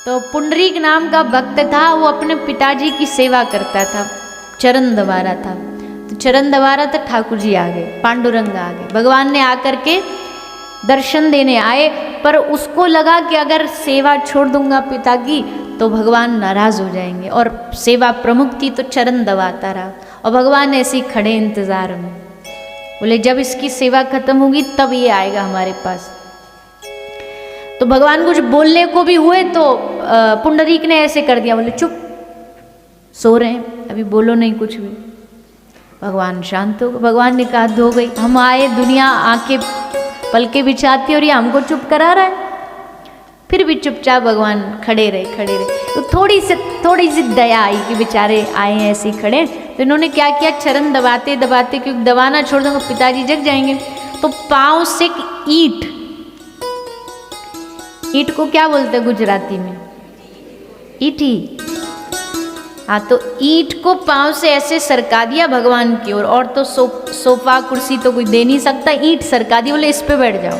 तो पुंडरीक नाम का भक्त था, वो अपने पिताजी की सेवा करता था, चरण दबा रहा था। तो चरण दबा रहा था, ठाकुर जी आ गए, पांडुरंग आ गए, भगवान ने आकर के दर्शन देने आए। पर उसको लगा कि अगर सेवा छोड़ दूंगा पिता की तो भगवान नाराज हो जाएंगे, और सेवा प्रमुख थी तो चरण दबाता रहा, और भगवान ऐसे ही खड़े इंतजार में। बोले जब इसकी सेवा खत्म होगी तब ये आएगा हमारे पास। तो भगवान कुछ बोलने को भी हुए तो पुंडरीक ने ऐसे कर दिया, बोले चुप, सो रहे हैं, अभी बोलो नहीं कुछ भी। भगवान शांत हो गए। भगवान ने कहा हो गई, हम आए, दुनिया आके पलके बिछाती और ये हमको चुप करा रहा है। फिर भी चुपचाप भगवान खड़े रहे। तो थोड़ी सी दया आई कि बेचारे आए हैं ऐसे ही खड़े। तो इन्होंने क्या किया, चरण दबाते दबाते, क्योंकि दबाना छोड़ दूंगा पिताजी जग जाएंगे, तो पांव से ईंट को क्या बोलते हैं गुजराती में, ईटी। हाँ, तो ईंट को पांव से ऐसे सरका दिया भगवान की ओर, और तो सोफा कुर्सी तो कोई दे नहीं सकता, ईंट सरका दी, बोले इस पे बैठ जाओ,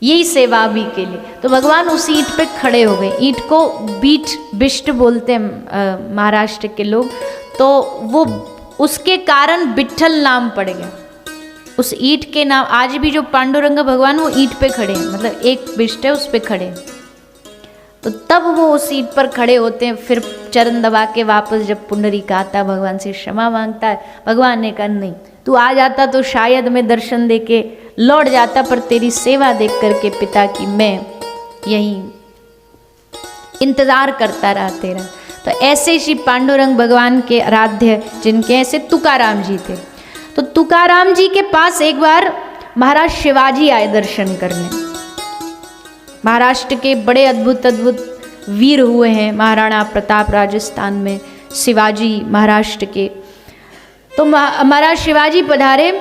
यही सेवा भी के लिए। तो भगवान उस ईंट पे खड़े हो गए। ईंट को बिष्ट बोलते हैं महाराष्ट्र के लोग, तो वो उसके कारण विट्ठल नाम पड़ गया उस ईंट के नाम। आज भी जो पांडुरंग भगवान वो ईंट पे खड़े हैं, मतलब एक बिष्ट है उस पे खड़े हैं। तो तब वो उस ईंट पर खड़े होते हैं। फिर चरण दबा के वापस जब पुंडरीक आता है, भगवान से क्षमा मांगता है। भगवान ने कहा नहीं, तू आ जाता तो शायद मैं दर्शन दे के लौट जाता, पर तेरी सेवा देख करके पिता की मैं यही इंतजार करता रहा तेरा। तो ऐसे श्री पांडुरंग भगवान के आराध्य, जिनके ऐसे तुकाराम जी थे। तो तुकाराम जी के पास एक बार महाराज शिवाजी आए दर्शन करने। महाराष्ट्र के बड़े अद्भुत वीर हुए हैं, महाराणा प्रताप राजस्थान में, शिवाजी महाराष्ट्र के। तो महाराज शिवाजी पधारे,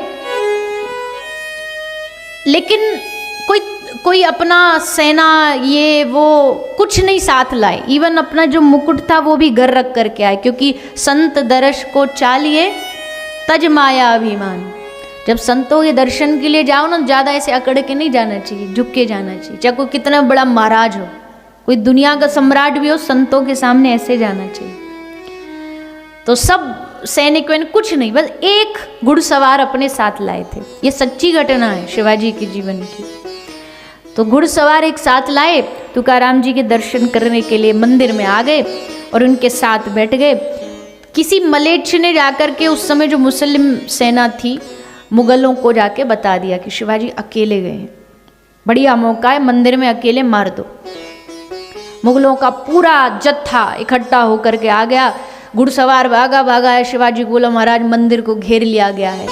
लेकिन कोई अपना सेना ये वो कुछ नहीं साथ लाए। इवन अपना जो मुकुट था वो भी घर रख करके आए, क्योंकि संत दर्श को चालिए तज माया अभिमान। जब संतों के दर्शन के लिए जाओ ना, ज़्यादा ऐसे अकड़ के नहीं जाना चाहिए, झुक के जाना चाहिए। चाहे कोई कितना बड़ा महाराज हो, कोई दुनिया का सम्राट भी हो, संतों के सामने ऐसे जाना चाहिए। तो सब सैनिकों ने कुछ नहीं, बस एक घुड़सवार अपने साथ लाए थे। ये सच्ची घटना है शिवाजी के जीवन की। तो घुड़सवार एक साथ लाए, तुकाराम जी के दर्शन करने के लिए मंदिर में आ गए और उनके साथ बैठ गए। किसी मलेच्छ ने जाकर के, उस समय जो मुस्लिम सेना थी, मुगलों को जाके बता दिया कि शिवाजी अकेले गए हैं, बढ़िया मौका है, मंदिर में अकेले मार दो। मुगलों का पूरा जत्था इकट्ठा होकर के आ गया। घुड़सवार भागा है। शिवाजी को बोला महाराज मंदिर को घेर लिया गया है,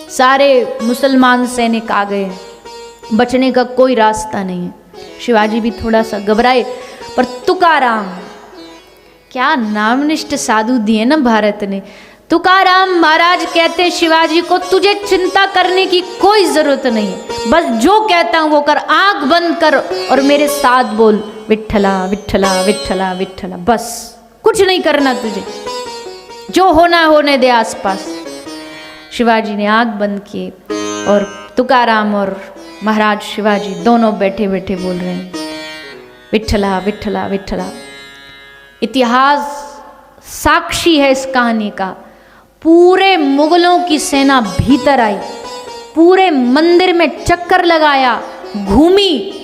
सारे मुसलमान सैनिक आ गए, बचने का कोई रास्ता नहीं है। शिवाजी भी थोड़ा सा घबराए, पर तुकाराम, क्या नामनिष्ठ साधु दिए ना भारत ने। तुकाराम महाराज कहते हैं शिवाजी को, तुझे चिंता करने की कोई जरूरत नहीं है, बस जो कहता हूं वो कर, आंख बंद कर और मेरे साथ बोल विठ्ठला विठ्ठला विठ्ठला विठ्ठला, बस कुछ नहीं करना तुझे, जो होना होने दे आसपास। शिवाजी ने आंख बंद किए और तुकाराम और महाराज शिवाजी दोनों बैठे बैठे बोल रहे हैं विठ्ठला विठ्ठला विठ्ठला। इतिहास साक्षी है इस कहानी का। पूरे मुगलों की सेना भीतर आई, पूरे मंदिर में चक्कर लगाया, घूमी,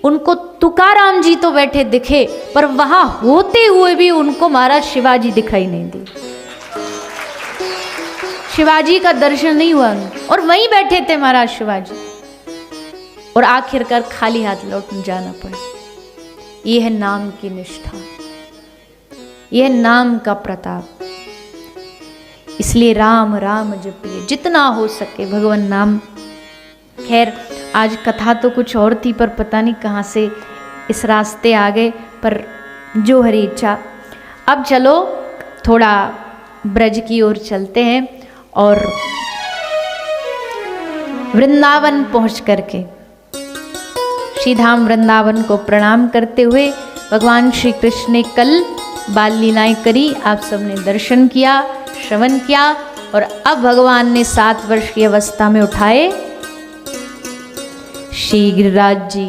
उनको तुकाराम जी तो बैठे दिखे, पर वहां होते हुए भी उनको महाराज शिवाजी दिखाई नहीं दी। शिवाजी का दर्शन नहीं हुआ, और वहीं बैठे थे महाराज शिवाजी, और आखिरकार खाली हाथ लौट जाना पड़ा। यह है नाम की निष्ठा, यह नाम का प्रताप। इसलिए राम राम जपिए, जितना हो सके भगवान नाम। खैर आज कथा तो कुछ और थी, पर पता नहीं कहाँ से इस रास्ते आ गए, पर जो हरी इच्छा। अब चलो थोड़ा ब्रज की ओर चलते हैं, और वृंदावन पहुँच करके श्री धाम वृंदावन को प्रणाम करते हुए, भगवान श्री कृष्ण ने कल बाल लीलाएं करी, आप सबने दर्शन किया, श्रवण किया, और अब भगवान ने 7 वर्ष की अवस्था में उठाए श्री गिरिराज जी।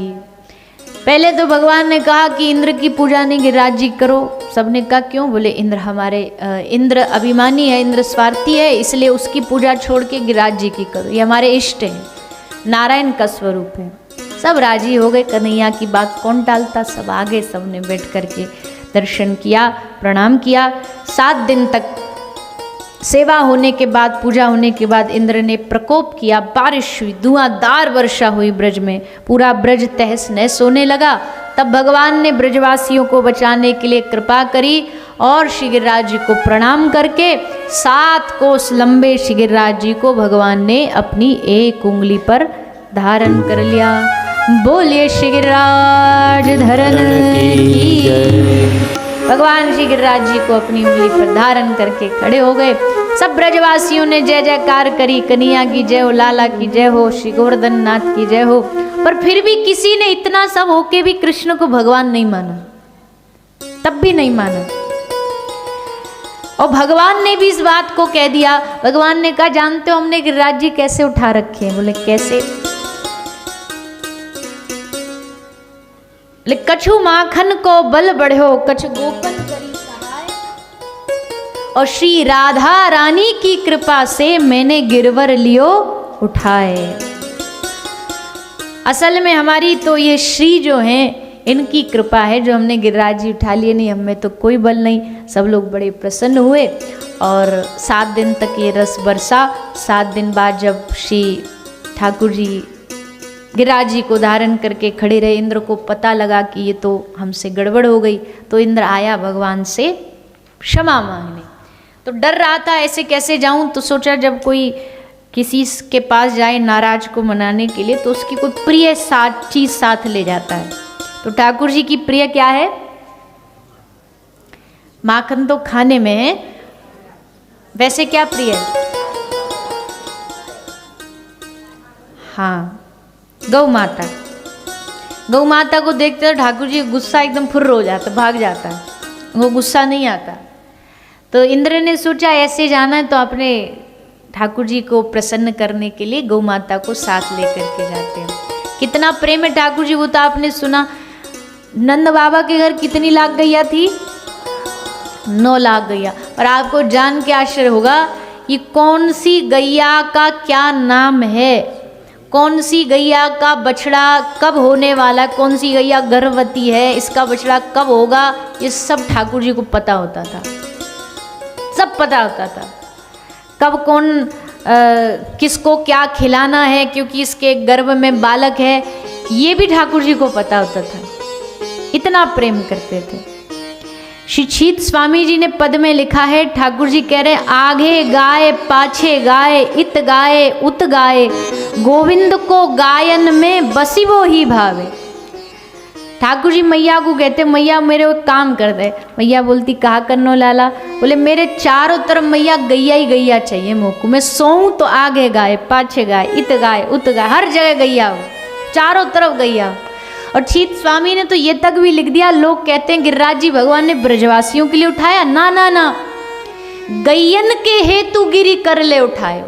पहले तो भगवान ने कहा कि इंद्र की पूजा नहीं गिरिराज जी करो। सबने कहा क्यों? बोले इंद्र हमारे इंद्र अभिमानी है, इंद्र स्वार्थी है, इसलिए उसकी पूजा छोड़ के गिरिराज जी की करो, ये हमारे इष्ट हैं, नारायण का स्वरूप है। सब राजी हो गए, कन्हैया की बात कौन टालता। सब आगे सबने बैठ करके दर्शन किया, प्रणाम किया। 7 दिन तक सेवा होने के बाद, पूजा होने के बाद इंद्र ने प्रकोप किया, बारिश हुई, धुआंधार वर्षा हुई ब्रज में, पूरा ब्रज तहस नहस होने लगा। तब भगवान ने ब्रजवासियों को बचाने के लिए कृपा करी और श्री गिरिराज जी को प्रणाम करके 7 कोस लंबे श्री गिरिराज जी को भगवान ने अपनी एक उंगली पर धारण कर लिया। बोलिए श्री गिरिराज धरण की जय। भगवान श्री गिरिराज जी को अपनी उंगली पर धारण करके खड़े हो गए। सब ब्रजवासियों ने जय जयकार करी, कन्हैया की जय हो, लाला की जय हो, श्री गोवर्धन नाथ की जय हो। पर फिर भी किसी ने इतना सब होके भी कृष्ण को भगवान नहीं माना, तब भी नहीं माना। और भगवान ने भी इस बात को कह दिया। भगवान ने कहा जानते हो हमने गिरिराज जी कैसे उठा रखे हैं? बोले कैसे? कछु माखन को बल बढ़ो, कछु गोपन करी सहाय, और श्री राधा रानी की कृपा से मैंने गिरवर लियो उठाए। असल में हमारी तो ये श्री जो हैं इनकी कृपा है जो हमने गिरिराज जी उठा लिए, नहीं हमें तो कोई बल नहीं। सब लोग बड़े प्रसन्न हुए और 7 दिन तक ये रस बरसा। 7 दिन बाद जब श्री ठाकुर जी गिरिराज जी को धारण करके खड़े रहे, इंद्र को पता लगा कि ये तो हमसे गड़बड़ हो गई, तो इंद्र आया भगवान से क्षमा मांगने। तो डर रहा था ऐसे कैसे जाऊं, तो सोचा जब कोई किसी के पास जाए नाराज को मनाने के लिए तो उसकी कोई प्रिय चीज साथ ले जाता है। तो ठाकुर जी की प्रिय क्या है? माखन तो खाने में है, वैसे क्या प्रिय है? हाँ, गौ माता। गौ माता को देखते तो ठाकुर जी गुस्सा एकदम फुर्र हो जाता, भाग जाता है, वो गुस्सा नहीं आता। तो इंद्र ने सोचा ऐसे जाना है तो अपने ठाकुर जी को प्रसन्न करने के लिए गौ माता को साथ लेकर के जाते हैं। कितना प्रेम है ठाकुर जी, वो तो आपने सुना। नंद बाबा के घर कितनी लाख गैया थी? 9 लाख गैया। और आपको जान के आश्चर्य होगा कि कौन सी गैया का क्या नाम है, कौन सी गैया का बछड़ा कब होने वाला, कौन सी गैया गर्भवती है, इसका बछड़ा कब होगा, ये सब ठाकुर जी को पता होता था। सब पता होता था कब कौन किसको क्या खिलाना है, क्योंकि इसके गर्भ में बालक है, ये भी ठाकुर जी को पता होता था। इतना प्रेम करते थे। श्री छीत स्वामी जी ने पद में लिखा है, ठाकुर जी कह रहे आगे गाय पाछे गाय, इत गाय उत गाय, गोविंद को गायन में बसी वो ही भावे। ठाकुर जी मैया को कहते मैया मेरे को काम कर दे। मैया बोलती कहा करनो लाला? बोले मेरे चारों तरफ मैया गैया ही गैया चाहिए मोको, मैं सोऊं तो आगे गाय पाछे गाय, इत गाय उत गाय, हर जगह गैया हो, चारों तरफ गैया हो। और छीत स्वामी ने तो ये तक भी लिख दिया, लोग कहते हैं गिरिराज जी भगवान ने ब्रजवासियों के लिए उठाया, ना ना ना, गैयन के हेतु गिरी कर ले उठाए।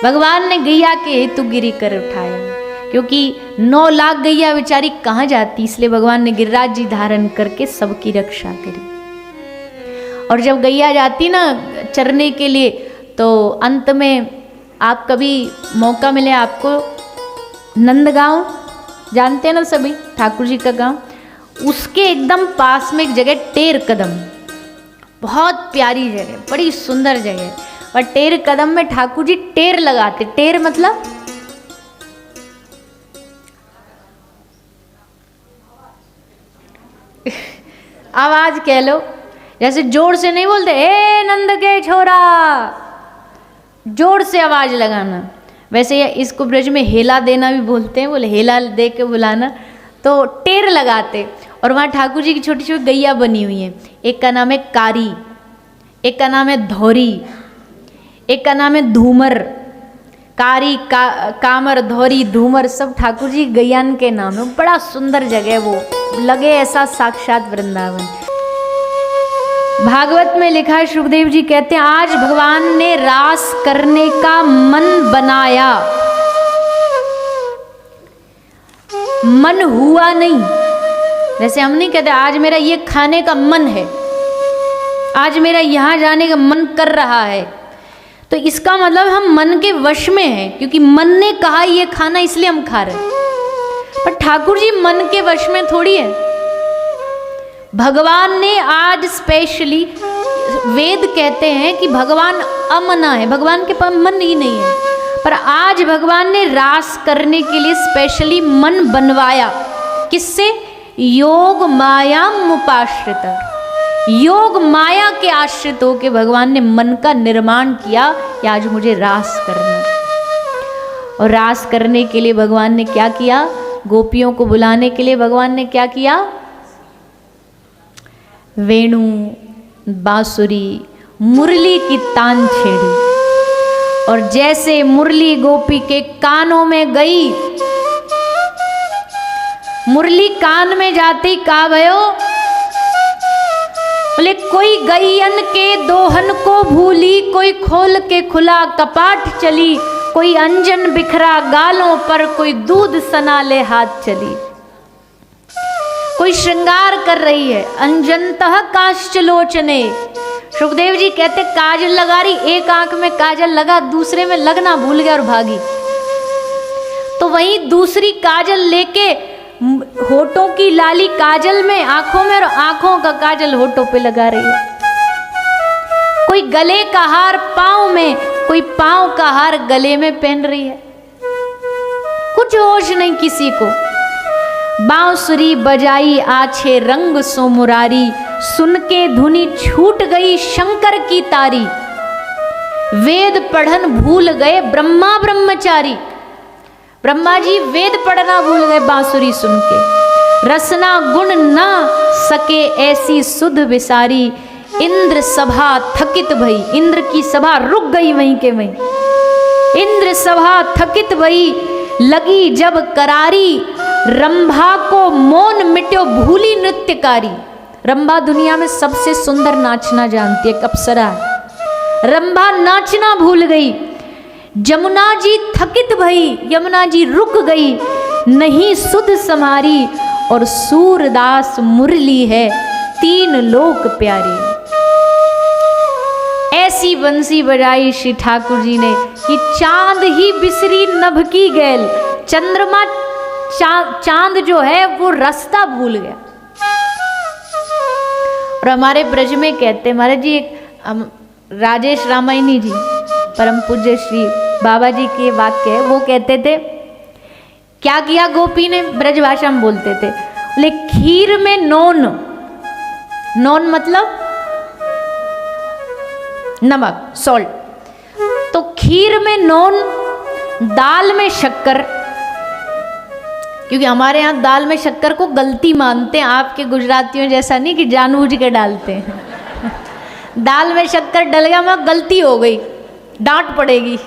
भगवान ने गैया के हेतु गिरी कर उठाया, क्योंकि 9 लाख गैया बेचारी कहाँ जाती, इसलिए भगवान ने गिरिराज जी धारण करके सबकी रक्षा करी। और जब गैया जाती ना चरने के लिए, तो अंत में आप कभी मौका मिले आपको, नंदगांव जानते हैं ना सभी, ठाकुर जी का गांव, उसके एकदम पास में एक जगह टेर कदम, बहुत प्यारी जगह, बड़ी सुंदर जगह। और टेर कदम में ठाकुर जी टेर लगाते। टेर मतलब आवाज कह लो, जैसे जोर से नहीं बोलते ए नंद के छोरा, जोर से आवाज लगाना। वैसे इसको ब्रज में हेला देना भी बोलते हैं, बोले हेला दे के बुलाना, तो टेर लगाते। और वहाँ ठाकुर जी की छोटी छोटी गैया बनी हुई हैं। एक का नाम है कारी, एक का नाम है धौरी, एक का नाम है धूमर। कारी कामर धौरी धूमर सब ठाकुर जी गैयान के नाम है। बड़ा सुंदर जगह, वो लगे ऐसा साक्षात वृंदावन। भागवत में लिखा है, सुखदेव जी कहते हैं आज भगवान ने रास करने का मन बनाया, मन हुआ नहीं। जैसे हम नहीं कहते आज मेरा ये खाने का मन है, आज मेरा यहाँ जाने का मन कर रहा है, तो इसका मतलब हम मन के वश में हैं, क्योंकि मन ने कहा ये खाना इसलिए हम खा रहे हैं। पर ठाकुर जी मन के वश में थोड़ी है। भगवान ने आज स्पेशली, वेद कहते हैं कि भगवान अमना है, भगवान के पास मन ही नहीं है, पर आज भगवान ने रास करने के लिए स्पेशली मन बनवाया। किससे? योग माया मुपाश्रित, योग माया के आश्रित होकर भगवान ने मन का निर्माण किया कि आज मुझे रास करना। और रास करने के लिए भगवान ने क्या किया? गोपियों को बुलाने के लिए भगवान ने क्या किया? वेणु, बांसुरी, मुरली की तान छेड़ी। और जैसे मुरली गोपी के कानों में गई, मुरली कान में जाती का भयो, बोले कोई गैयन के दोहन को भूली, कोई खोल के खुला कपाट चली, कोई अंजन बिखरा गालों पर, कोई दूध सनाले हाथ चली। कोई श्रृंगार कर रही है, अंजनतः काश्चलोचने। सुखदेव जी कहते काजल लगा रही, एक आंख में काजल लगा, दूसरे में लगना भूल गया और भागी। तो वहीं दूसरी काजल लेके होठों की लाली काजल में, आंखों में, और आंखों का काजल होठों पे लगा रही है। कोई गले का हार पांव में, कोई पांव का हार गले में पहन रही है। कुछ होश नहीं किसी को। बांसुरी बजाई आछे रंग सो मुरारी, सुन के धुनी छूट गई शंकर की तारी। वेद पढ़न भूल गए ब्रह्मा ब्रह्मचारी, ब्रह्मा जी वेद पढ़ना भूल गए बांसुरी सुन के। रसना गुण ना सके ऐसी सुध विसारी, इंद्र सभा थकित भई, इंद्र की सभा रुक गई वहीं के वहीं। इंद्र सभा थकित भई लगी जब करारी, रंभा को मौन मिट्यो भूली नृत्यकारी। रंभा दुनिया में सबसे सुंदर नाचना जानती है, एक अप्सरा है। रंभा नाचना भूल गई। जमुना जी थकित भई, यमुना जी रुक गई, नहीं सुध समारी, और सूरदास मुरली है तीन लोक प्यारी। ऐसी बंसी बजाई श्री ठाकुर जी ने कि चांद ही बिसरी नभ की गैल, चंद्रमा चांद जो है वो रास्ता भूल गया। और हमारे ब्रज में कहते हैं महाराज जी, एक राजेश रामायणी जी परम पूज्य श्री बाबा जी के वाक्य है, वो कहते थे क्या किया गोपी ने, ब्रज भाषा में बोलते थे, बोले खीर में नोन, नोन मतलब नमक, सॉल्ट, तो खीर में नोन, दाल में शक्कर, क्योंकि हमारे यहाँ दाल में शक्कर को गलती मानते हैं, आपके गुजरातियों जैसा नहीं कि जानबूझ के डालते हैं। दाल में शक्कर डल गया, मैं गलती हो गई, डांट पड़ेगी।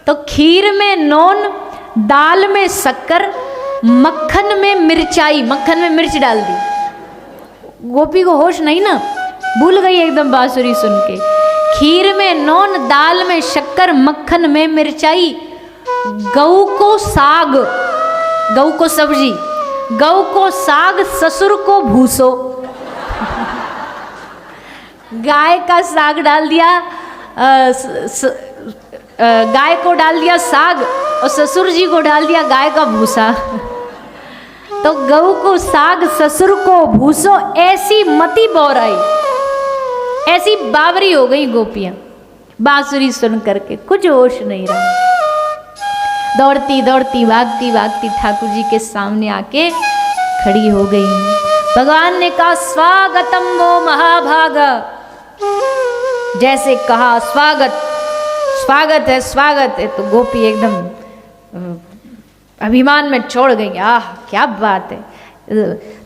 तो खीर में नोन, दाल में शक्कर, मक्खन में मिर्चाई, मक्खन में मिर्च डाल दी। गोपी को होश नहीं ना, भूल गई एकदम बांसुरी सुन के। खीर में नोन, दाल में शक्कर, मक्खन में मिर्चाई, गऊ को साग, गऊ को सब्जी, गऊ को साग, ससुर को भूसो। गाय का साग डाल दिया, गाय को डाल दिया साग, और ससुर जी को डाल दिया गाय का भूसा। तो गऊ को साग, ससुर को भूसो, ऐसी मति बौराई, ऐसी बावरी हो गई गोपियां बांसुरी सुन करके, कुछ होश नहीं रहा। दौड़ती दौड़ती भागती भागती ठाकुर जी के सामने आके खड़ी हो गई। भगवान ने कहा स्वागतम वो महाभाग, जैसे कहा स्वागत, स्वागत है स्वागत है, तो गोपी एकदम अभिमान में छोड़ गई। आह क्या बात है,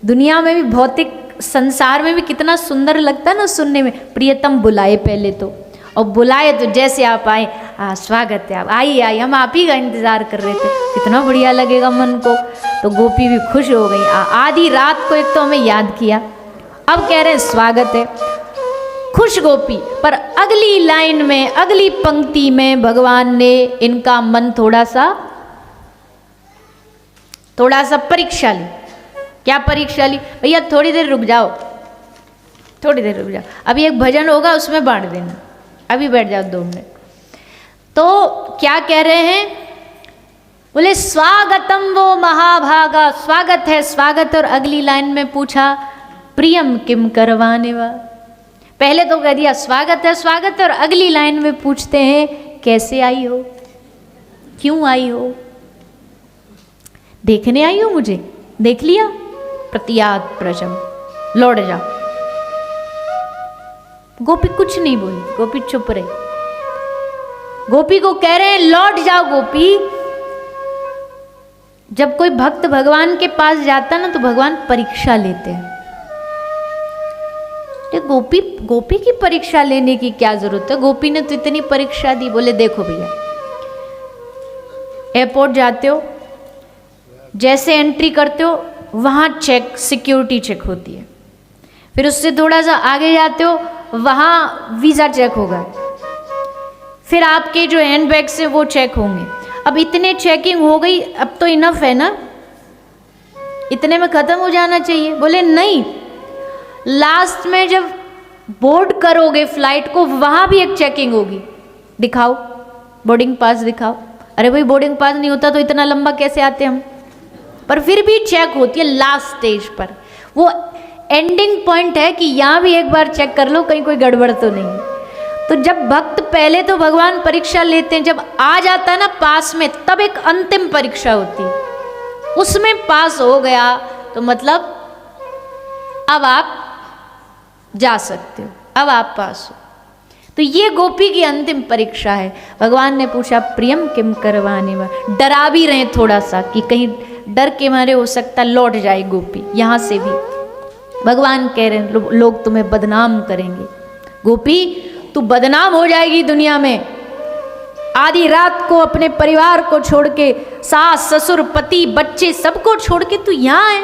दुनिया में भी भौतिक संसार में भी कितना सुंदर लगता है ना सुनने में। प्रियतम बुलाए पहले तो, और बुलाए तो जैसे आप आए, स्वागत है, आप आइए आइए, हम आप ही का इंतजार कर रहे थे, कितना बढ़िया लगेगा मन को। तो गोपी भी खुश हो गई। आधी रात को एक तो हमें याद किया, अब कह रहे हैं स्वागत है, खुश गोपी। पर अगली लाइन में, अगली पंक्ति में भगवान ने इनका मन थोड़ा थोड़ा सा परीक्षा ली। क्या परीक्षा ली? भैया थोड़ी देर रुक जाओ, थोड़ी देर रुक जाओ, अभी एक भजन होगा उसमें बांट देना, अभी बैठ जाओ 2 मिनट। तो क्या कह रहे हैं? बोले स्वागतम वो महाभागा, स्वागत है स्वागत। और अगली लाइन में पूछा प्रियम किम करवाने वा। पहले तो कह दिया स्वागत है स्वागत, और अगली लाइन में पूछते हैं कैसे आई हो, क्यों आई हो? देखने आई हो मुझे? देख लिया? प्रतियात प्रजम, लौट जाओ। गोपी कुछ नहीं बोली, गोपी चुप रही। गोपी को कह रहे हैं लौट जाओ गोपी। जब कोई भक्त भगवान के पास जाता ना तो भगवान परीक्षा लेते हैं। गोपी की परीक्षा लेने की क्या जरूरत है? गोपी ने तो इतनी परीक्षा दी। बोले देखो भैया, एयरपोर्ट जाते हो, जैसे एंट्री करते हो वहां चेक, सिक्योरिटी चेक होती है। फिर उससे थोड़ा सा आगे जाते हो, वहां वीजा चेक होगा। फिर आपके जो हैंड बैग्स है वो चेक होंगे। अब इतने चेकिंग हो गई, अब तो इनफ है ना, इतने में खत्म हो जाना चाहिए। बोले नहीं, लास्ट में जब बोर्ड करोगे फ्लाइट को, वहां भी एक चेकिंग होगी। दिखाओ बोर्डिंग पास, दिखाओ। अरे भाई बोर्डिंग पास नहीं होता तो इतना लंबा कैसे आते हम? पर फिर भी चेक होती है लास्ट स्टेज पर। वो एंडिंग पॉइंट है कि यहाँ भी एक बार चेक कर लो कहीं कोई गड़बड़ तो नहीं। तो जब भक्त पहले तो भगवान परीक्षा लेते हैं, जब आ जाता है ना पास में, तब एक अंतिम परीक्षा होती है। उसमें पास हो गया तो मतलब अब आप जा सकते हो, अब आप पास हो। तो ये गोपी की अंतिम परीक्षा है। भगवान ने पूछा प्रियम किम करवाने वा। डरा भी रहे थोड़ा सा कि कहीं डर के मारे हो सकता लौट जाए गोपी यहां से भी। भगवान कह रहे हैं लोग तुम्हें बदनाम करेंगे। गोपी तू बदनाम हो जाएगी दुनिया में। आधी रात को अपने परिवार को छोड़ के, सास ससुर पति बच्चे सबको छोड़ के तू यहाँ है।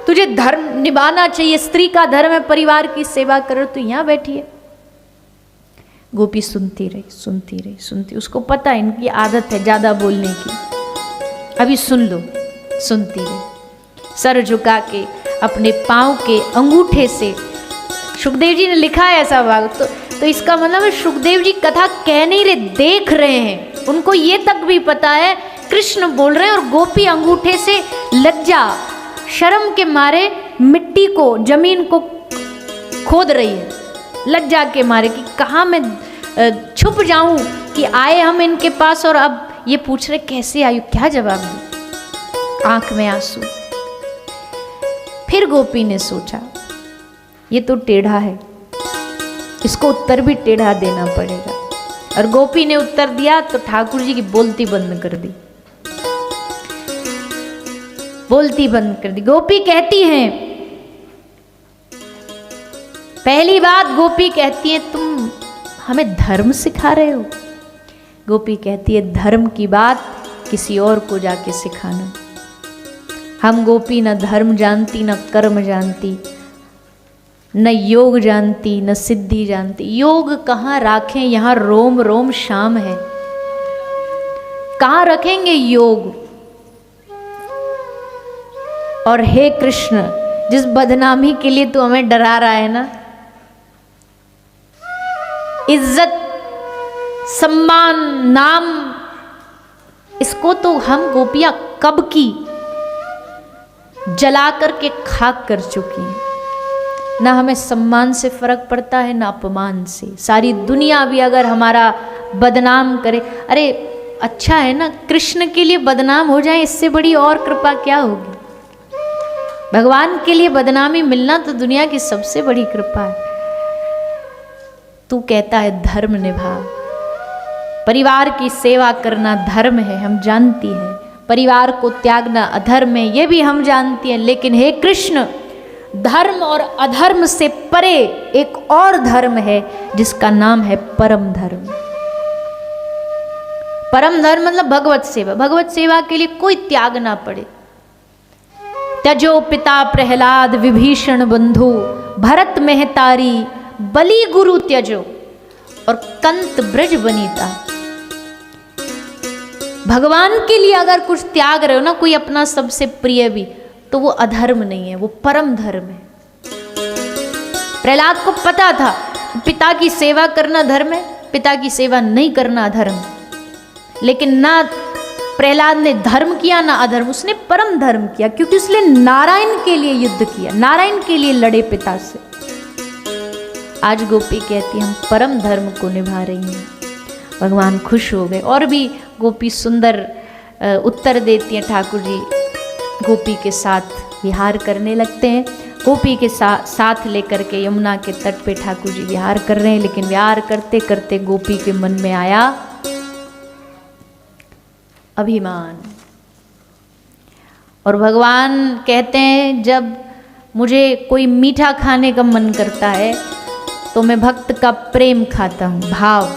तुझे धर्म निभाना चाहिए, स्त्री का धर्म है परिवार की सेवा करो, तू यहाँ बैठी है। गोपी सुनती रही सुनती रही सुनती, उसको पता है इनकी आदत है ज्यादा बोलने की। अभी सुन लो। सुनती रही, सर झुका के अपने पांव के अंगूठे से। सुखदेव जी ने लिखा है ऐसा भाग, तो इसका मतलब है सुखदेव जी कथा कह नहीं रहे, देख रहे हैं। उनको ये तक भी पता है कृष्ण बोल रहे हैं, और गोपी अंगूठे से लज्जा शर्म के मारे मिट्टी को, जमीन को खोद रही है, लज्जा के मारे कि कहाँ मैं छुप जाऊं कि आए हम इनके पास और अब ये पूछ रहे कैसे आई, क्या जवाब दूं? आंख में आंसू। फिर गोपी ने सोचा ये तो टेढ़ा है, इसको उत्तर भी टेढ़ा देना पड़ेगा। और गोपी ने उत्तर दिया तो ठाकुर जी की बोलती बंद कर दी, बोलती बंद कर दी। गोपी कहती हैं, पहली बात गोपी कहती है तुम हमें धर्म सिखा रहे हो। गोपी कहती है धर्म की बात किसी और को जाके सिखाना। हम गोपी न धर्म जानती, न कर्म जानती, न योग जानती, न सिद्धि जानती। योग कहाँ राखें, यहाँ रोम रोम शाम है, कहाँ रखेंगे योग? और हे कृष्ण, जिस बदनामी के लिए तू हमें डरा रहा है ना, इज्जत सम्मान नाम, इसको तो हम गोपियां कब की जला करके खाक कर चुकी हैं। ना हमें सम्मान से फर्क पड़ता है ना अपमान से। सारी दुनिया भी अगर हमारा बदनाम करे, अरे अच्छा है ना, कृष्ण के लिए बदनाम हो जाए, इससे बड़ी और कृपा क्या होगी? भगवान के लिए बदनामी मिलना तो दुनिया की सबसे बड़ी कृपा है। तू कहता है धर्म निभा, परिवार की सेवा करना धर्म है, हम जानती हैं। परिवार को त्यागना अधर्म है, ये भी हम जानती हैं। लेकिन हे कृष्ण, धर्म और अधर्म से परे एक और धर्म है जिसका नाम है परम धर्म। परम धर्म मतलब भगवत सेवा। भगवत सेवा के लिए कोई त्याग ना पड़े। त्यजो पिता प्रहलाद विभीषण बंधु, भरत मेहतारी बलि गुरु त्यजो, और कंत ब्रज बनीता। भगवान के लिए अगर कुछ त्याग रहे हो ना, कोई अपना सबसे प्रिय भी, तो वो अधर्म नहीं है, वो परम धर्म है। प्रहलाद को पता था पिता की सेवा करना धर्म है, पिता की सेवा नहीं करना अधर्म है। लेकिन ना प्रहलाद ने धर्म किया ना अधर्म, उसने परम धर्म किया, क्योंकि उसने नारायण के लिए युद्ध किया, नारायण के लिए लड़े पिता से। आज गोपी कहती हम परम धर्म को निभा रही हैं। भगवान खुश हो गए। और भी गोपी सुंदर उत्तर देती हैं। ठाकुर जी गोपी के साथ विहार करने लगते हैं। गोपी के साथ लेकर के यमुना के तट पे ठाकुर जी विहार कर रहे हैं। लेकिन विहार करते करते गोपी के मन में आया अभिमान। और भगवान कहते हैं जब मुझे कोई मीठा खाने का मन करता है तो मैं भक्त का प्रेम खाता हूँ, भाव।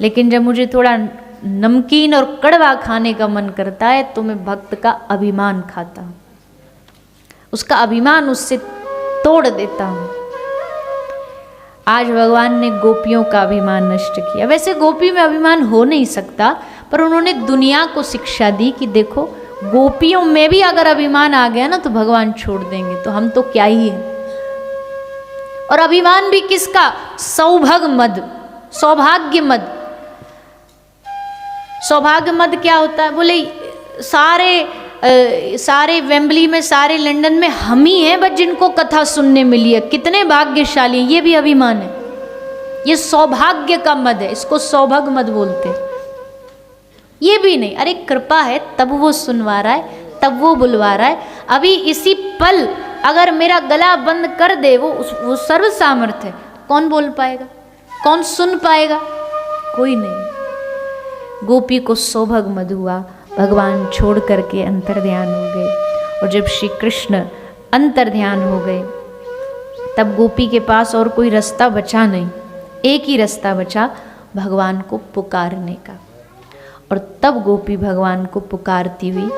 लेकिन जब मुझे थोड़ा नमकीन और कड़वा खाने का मन करता है तो मैं भक्त का अभिमान खाता हूँ, उसका अभिमान उससे तोड़ देता हूँ। आज भगवान ने गोपियों का अभिमान नष्ट किया। वैसे गोपी में अभिमान हो नहीं सकता, पर उन्होंने दुनिया को शिक्षा दी कि देखो गोपियों में भी अगर अभिमान आ गया ना तो भगवान छोड़ देंगे, तो हम तो क्या ही है। और अभिमान भी किसका? सौभाग्य मद, सौभाग्य मद। सौभाग्य मद क्या होता है? बोले सारे वेम्बली में, सारे लंदन में हम ही हैं बस जिनको कथा सुनने मिली है, कितने भाग्यशाली हैं। ये भी अभिमान है, ये सौभाग्य का मद है, इसको सौभाग्य मद बोलते हैं। ये भी नहीं, अरे कृपा है तब वो सुनवा रहा है, तब वो बुलवा रहा है। अभी इसी पल अगर मेरा गला बंद कर दे वो सर्व सामर्थ्य है, कौन बोल पाएगा, कौन सुन पाएगा? कोई नहीं। गोपी को सौभाग्य मद हुआ, भगवान छोड़ करके अंतर्ध्यान हो गए। और जब श्री कृष्ण अंतर्ध्यान हो गए तब गोपी के पास और कोई रास्ता बचा नहीं, एक ही रास्ता बचा, भगवान को पुकारने का। और तब गोपी भगवान को पुकारती हुई